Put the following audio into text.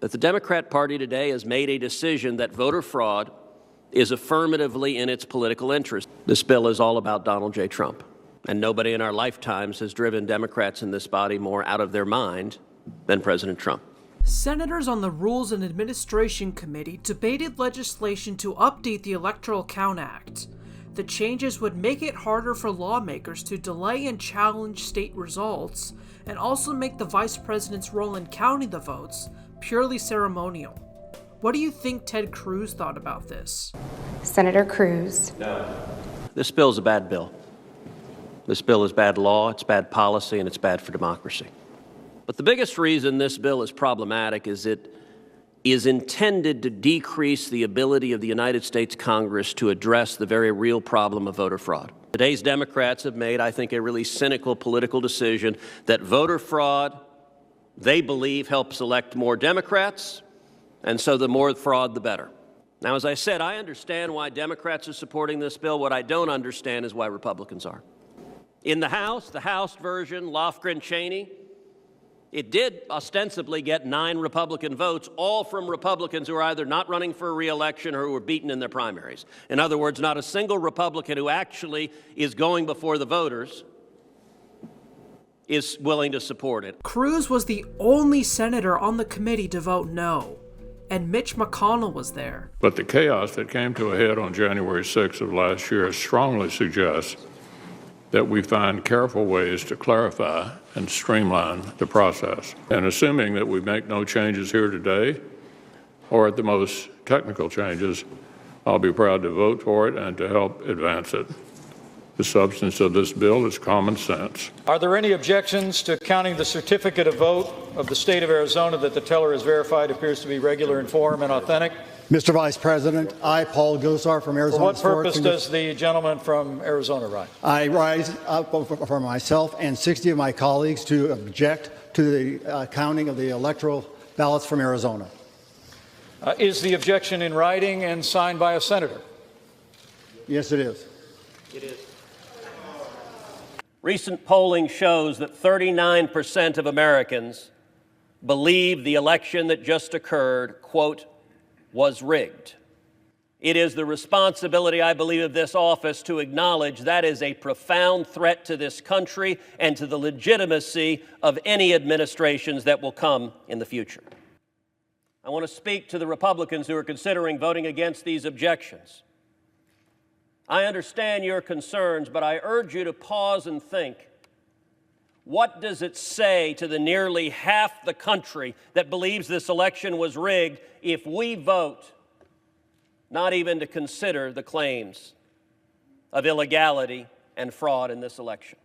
that the Democrat Party today has made a decision that voter fraud is affirmatively in its political interest. This bill is all about Donald J. Trump, and nobody in our lifetimes has driven Democrats in this body more out of their mind than President Trump. Senators on the Rules and Administration Committee debated legislation to update the Electoral Count Act. The changes would make it harder for lawmakers to delay and challenge state results, and also make the vice president's role in counting the votes purely ceremonial. What do you think Ted Cruz thought about this? Senator Cruz. No. This bill is a bad bill. This bill is bad law, it's bad policy, and it's bad for democracy. But the biggest reason this bill is problematic is it is intended to decrease the ability of the United States Congress to address the very real problem of voter fraud. Today's Democrats have made, I think, a really cynical political decision that voter fraud, they believe, helps elect more Democrats, and so the more fraud, the better. Now, as I said, I understand why Democrats are supporting this bill. What I don't understand is why Republicans are. In the House version, Lofgren-Cheney, it did ostensibly get 9 Republican votes, all from Republicans who are either not running for re-election or who were beaten in their primaries. In other words, not a single Republican who actually is going before the voters is willing to support it. Cruz was the only senator on the committee to vote no, and Mitch McConnell was there. But the chaos that came to a head on January 6th of last year strongly suggests that we find careful ways to clarify and streamline the process. And assuming that we make no changes here today, or at the most technical changes, I'll be proud to vote for it and to help advance it. The substance of this bill is common sense. Are there any objections to counting the certificate of vote of the state of Arizona that the teller has verified appears to be regular in form and authentic? Mr. Vice President, I, Paul Gosar from Arizona. For what purpose does the gentleman from Arizona rise? I rise for myself and 60 of my colleagues to object to the counting of the electoral ballots from Arizona. Is the objection in writing and signed by a senator? Yes, it is. It is. Recent polling shows that 39% of Americans believe the election that just occurred, quote, was rigged. It is the responsibility, I believe, of this office to acknowledge that is a profound threat to this country and to the legitimacy of any administrations that will come in the future. I want to speak to the Republicans who are considering voting against these objections. I understand your concerns, but I urge you to pause and think. What does it say to the nearly half the country that believes this election was rigged if we vote not even to consider the claims of illegality and fraud in this election?